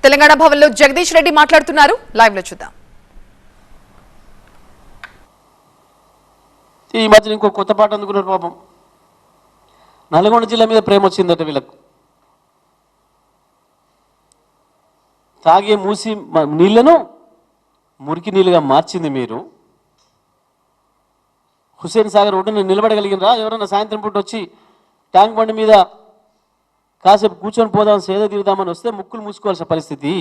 తెలంగాణ భవన్లో జగదీష్ రెడ్డి మాట్లాడుతున్నారు. లైవ్ లో చూద్దాం. ఈ మధ్య ఇంకో కొత్త పాట అందుకున్నారు పాపం. నల్గొండ జిల్లా మీద ప్రేమ వచ్చిందట వీళ్ళకు. తాగే మూసి నీళ్లను మురికి నీళ్ళుగా మార్చింది మీరు. హుస్సేన్ సాగర్ ఒడ్డున నిలబడగలిగినరా? ఎవరన్నా సాయంత్రం పూట వచ్చి ట్యాంక్ బండి మీద కాసేపు కూర్చొని పోదాం, సేద తీరుదామని వస్తే ముక్కులు మూసుకోవాల్సిన పరిస్థితి.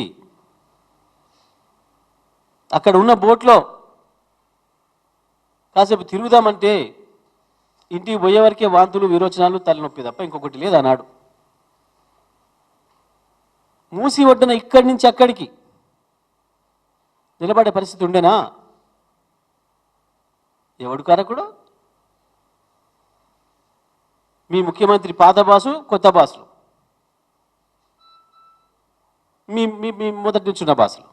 అక్కడ ఉన్న బోట్లో కాసేపు తిరుగుదామంటే ఇంటికి పోయే వరకే వాంతులు, విరోచనాలు, తలనొప్పి తప్ప ఇంకొకటి లేదన్నాడు. మూసి ఒడ్డున ఇక్కడి నుంచి అక్కడికి నిలబడే పరిస్థితి ఉండేనా? ఎవడు కారకుడు? మీ ముఖ్యమంత్రి పాత బాసు, కొత్త బాసులు, మీ మీ మీ మొదటి నుంచి ఉన్న బాసులు.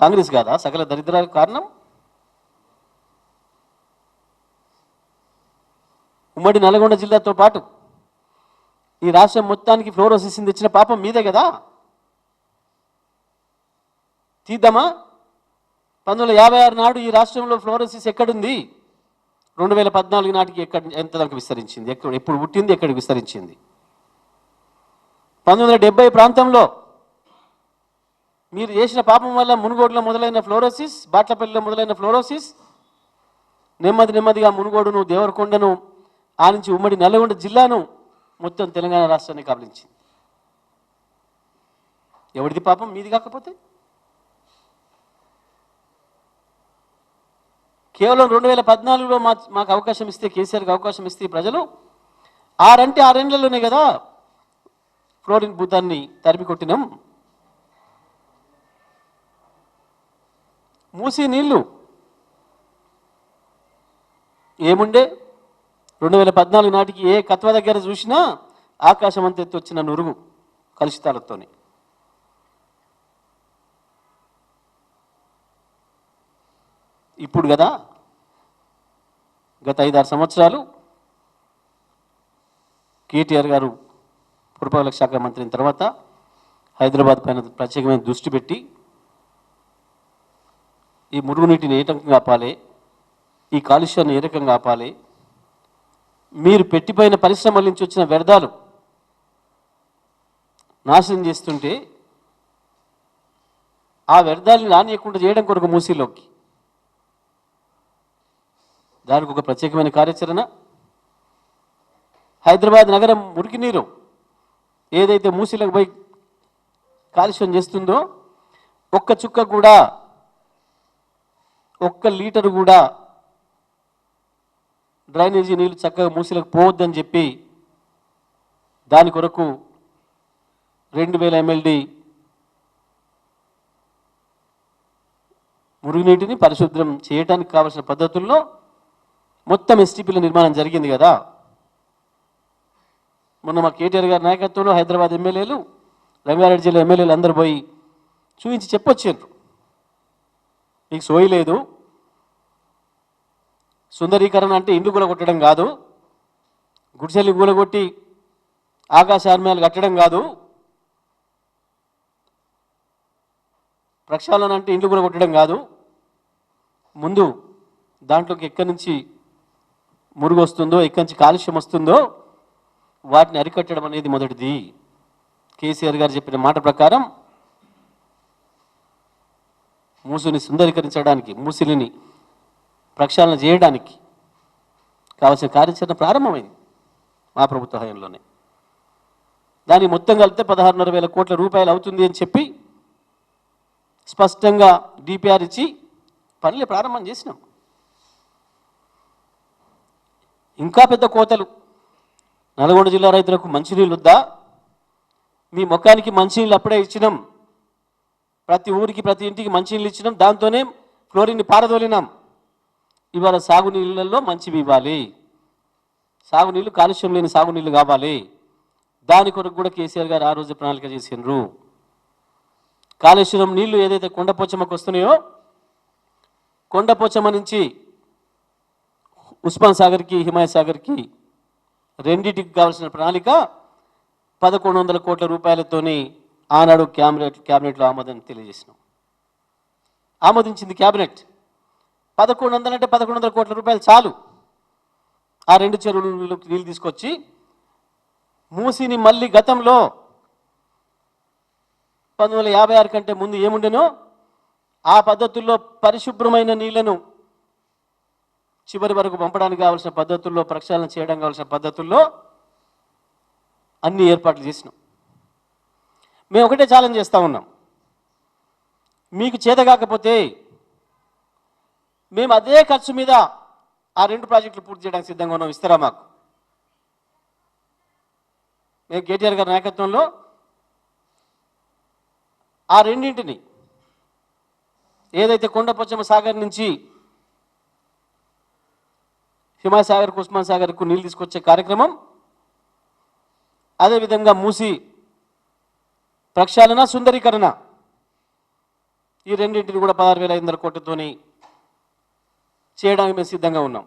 కాంగ్రెస్ కాదా సకల దరిద్రాలకు కారణం? ఉమ్మడి నల్గొండ జిల్లాతో పాటు ఈ రాష్ట్రం మొత్తానికి ఫ్లోరోసిస్ తెచ్చిన పాపం మీదే కదా. తీద్దామా? 1956 నాడు ఈ రాష్ట్రంలో ఫ్లోరోసిస్ ఎక్కడుంది? 2014 నాటికి ఎంతవరకు విస్తరించింది? ఎప్పుడు పుట్టింది, ఎక్కడికి విస్తరించింది? 1970 ప్రాంతంలో మీరు చేసిన పాపం వల్ల మునుగోడులో మొదలైన ఫ్లోరోసిస్, బాట్లపల్లిలో మొదలైన ఫ్లోరోసిస్ నెమ్మదిగా మునుగోడును, దేవరకొండను, ఆ నుంచి ఉమ్మడి నల్గొండ జిల్లాను, మొత్తం తెలంగాణ రాష్ట్రాన్ని కబలించింది. ఎవరిది పాపం? మీది కాకపోతే? కేవలం 2014లో మాకు అవకాశం ఇస్తే, కేసీఆర్కి అవకాశం ఇస్తే ప్రజలు 6 ఏళ్లలోనే కదా ఫ్లోరిన్ భూతాన్ని తరిమి కొట్టినాం. మూసి నీళ్లు ఏముండే? 2014 నాటికి ఏ కత్వ దగ్గర చూసినా ఆకాశం అంత ఎత్తి వచ్చిన నురుగు కలుషితాలతోనే. ఇప్పుడు కదా గత 5-6 సంవత్సరాలు కేటీఆర్ గారు పురపాలక శాఖ మంత్రి తర్వాత హైదరాబాద్ పైన ప్రత్యేకమైన దృష్టి పెట్టి ఈ మురుగునీటిని ఏ రకంగా ఆపాలి, ఈ కాలుష్యాన్ని ఏ రకంగా ఆపాలి, మీరు పెట్టిపోయిన పరిశ్రమల నుంచి వచ్చిన వ్యర్థాలు నాశనం చేస్తుంటే ఆ వ్యర్థాలను రానియకుండా చేయడం కొరకు మూసీలోకి దానికి ఒక ప్రత్యేకమైన కార్యాచరణ. హైదరాబాద్ నగరం మురికి నీరు ఏదైతే మూసీలకు పోయి కాలుష్యం చేస్తుందో ఒక్క చుక్క కూడా, ఒక్క లీటరు కూడా డ్రైనేజీ నీళ్ళు చక్కగా మూసీలకు పోవద్దని చెప్పి దాని కొరకు 2000 MLD మురుగునీటిని పరిశుభ్రం చేయడానికి కావాల్సిన పద్ధతుల్లో మొత్తం STPల నిర్మాణం జరిగింది కదా. మొన్న మా కేటీఆర్ గారి నాయకత్వంలో హైదరాబాద్ ఎమ్మెల్యేలు, రంగారెడ్డి జిల్లా ఎమ్మెల్యేలు అందరూ పోయి చూపించి చెప్పొచ్చారు. మీకు సోయి లేదు, సుందరీకరణ అంటే ఇండ్లు కూలగొట్టడం కాదు, గుడిసెలు కూలగొట్టి ఆకాశార్మ్యాలు కట్టడం కాదు, ప్రక్షాళన అంటే ఇండ్లు కూలగొట్టడం కాదు, ముందు దాంట్లోకి ఎక్కడి నుంచి మురుగు వస్తుందో, ఎక్కడి నుంచి కాలుష్యం వస్తుందో వాటిని అరికట్టడం అనేది మొదటిది. కేసీఆర్ గారు చెప్పిన మాట ప్రకారం మూసిని సుందరీకరించడానికి, మూసిలిని ప్రక్షాళన చేయడానికి కావాల్సిన కార్యాచరణ ప్రారంభమైంది మా ప్రభుత్వ హయాంలోనే. దానికి మొత్తం కలిపితే 16,500 కోట్ల రూపాయలు అవుతుంది అని చెప్పి స్పష్టంగా DPR ఇచ్చి పనులు ప్రారంభం చేసినాం. ఇంకా పెద్ద కోతలు. నల్గొండ జిల్లా రైతులకు మంచినీళ్ళు వద్దా? మీ ముఖానికి మంచినీళ్ళు అప్పుడే ఇచ్చినాం. ప్రతి ఊరికి, ప్రతి ఇంటికి మంచినీళ్ళు ఇచ్చినాం. దాంతోనే ఫ్లోరిన్ని పారదోలినాం. ఇవాళ సాగునీళ్ళల్లో మంచివి ఇవ్వాలి, సాగునీళ్ళు కాలుష్యం లేని సాగునీళ్ళు కావాలి. దాని కొరకు కూడా కేసీఆర్ గారు ఆ రోజు ప్రణాళిక చేసిండ్రు. కాళేశ్వరం నీళ్లు ఏదైతే కొండపోచమ్మకు వస్తున్నాయో, కొండపోచమ్మ నుంచి ఉస్మాన్ సాగర్కి, హిమాయత్ సాగర్కి రెండింటికి కావాల్సిన ప్రణాళిక 1100 కోట్ల రూపాయలతోని ఆనాడు క్యాబినెట్లో ఆమోదం తెలియజేసినాం. ఆమోదించింది క్యాబినెట్. 1100 అంటే 1100 కోట్ల రూపాయలు చాలు. ఆ 2 చెరువులకు నీళ్ళు తీసుకొచ్చి మూసిని మళ్ళీ గతంలో 1956 కంటే ముందు ఏముండెనో ఆ పద్ధతుల్లో పరిశుభ్రమైన నీళ్లను చివరి వరకు పంపడానికి కావాల్సిన పద్ధతుల్లో, ప్రక్షాళన చేయడం కావాల్సిన పద్ధతుల్లో అన్ని ఏర్పాట్లు చేసినాం. మేము ఒకటే ఛాలెంజ్ చేస్తూ ఉన్నాం, మీకు చేత కాకపోతే మేము అదే ఖర్చు మీద ఆ 2 ప్రాజెక్టులు పూర్తి చేయడానికి సిద్ధంగా ఉన్నాం. ఇస్తారా మాకు? మేము కేటీఆర్ గారి నాయకత్వంలో ఆ రెండింటిని, ఏదైతే కొండపోచమ్మ సాగర్ నుంచి హిమాయ్ సాగర్కు, ఉస్మాన్ సాగర్కు నీళ్ళు తీసుకొచ్చే కార్యక్రమం, అదేవిధంగా మూసి ప్రక్షాళన, సుందరీకరణ, ఈ రెండింటిని కూడా 16,500 కోట్లతోని చేయడానికి మేము సిద్ధంగా ఉన్నాం.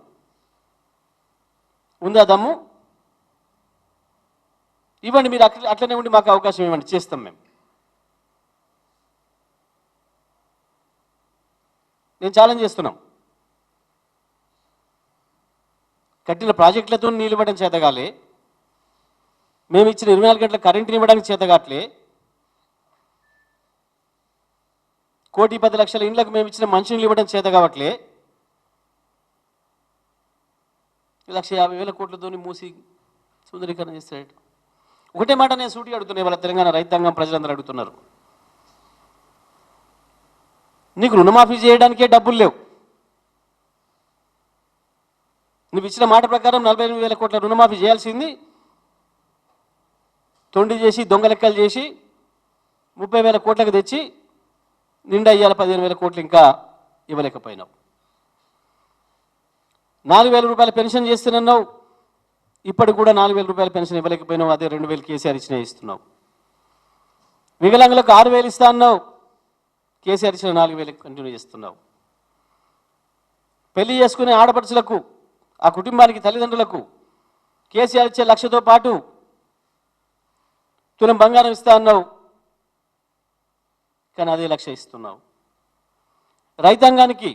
ఉందా దమ్ము? ఇవ్వండి, మీరు అట్లనే ఉండి మాకు అవకాశం ఇవ్వండి, చేస్తాం మేము. నేను ఛాలెంజ్ చేస్తున్నాం. కట్టిన ప్రాజెక్టులతో నీళ్ళు ఇవ్వడం చేతగాలే, మేము ఇచ్చిన 24 గంటల కరెంటుని ఇవ్వడానికి చేతగాట్లే, 1,10,00,000 ఇండ్లకు మేము ఇచ్చిన మంచినీళ్ళు ఇవ్వడం చేత కావట్లే, 1,50,000 కోట్లతో మూసి సుందరీకరణ చేస్తాడు. ఒకటే మాట నేను సూటిగా అడుగుతున్నా, వాళ్ళ తెలంగాణ రైతాంగం ప్రజలందరూ అడుగుతున్నారు, నీకు రుణమాఫీ చేయడానికే డబ్బులు లేవు. నువ్వు ఇచ్చిన మాట ప్రకారం 48,000 కోట్ల రుణమాఫీ చేయాల్సింది తొండి చేసి, దొంగ లెక్కలు చేసి 30,000 కోట్లకు తెచ్చి నిండా ఇయ్యాల 15,000 కోట్లు ఇంకా ఇవ్వలేకపోయినావు. 4,000 రూపాయల పెన్షన్ చేస్తున్నావు, ఇప్పటికి కూడా 4,000 రూపాయల పెన్షన్ ఇవ్వలేకపోయినావు. అదే 2,000 కేసీఆర్ ఇచ్చినా ఇస్తున్నావు. వికలాంగులకు 6,000 ఇస్తా అన్నావు, కేసీఆర్ ఇచ్చిన 4,000 కంటిన్యూ చేస్తున్నావు. పెళ్లి చేసుకునే ఆడపడుచులకు, ఆ కుటుంబానికి, తల్లిదండ్రులకు కేసీఆర్ ఇచ్చే 1,00,000తో పాటు తులం బంగారం ఇస్తా అన్నావు, కానీ అదే 1,00,000 ఇస్తున్నావు. రైతాంగానికి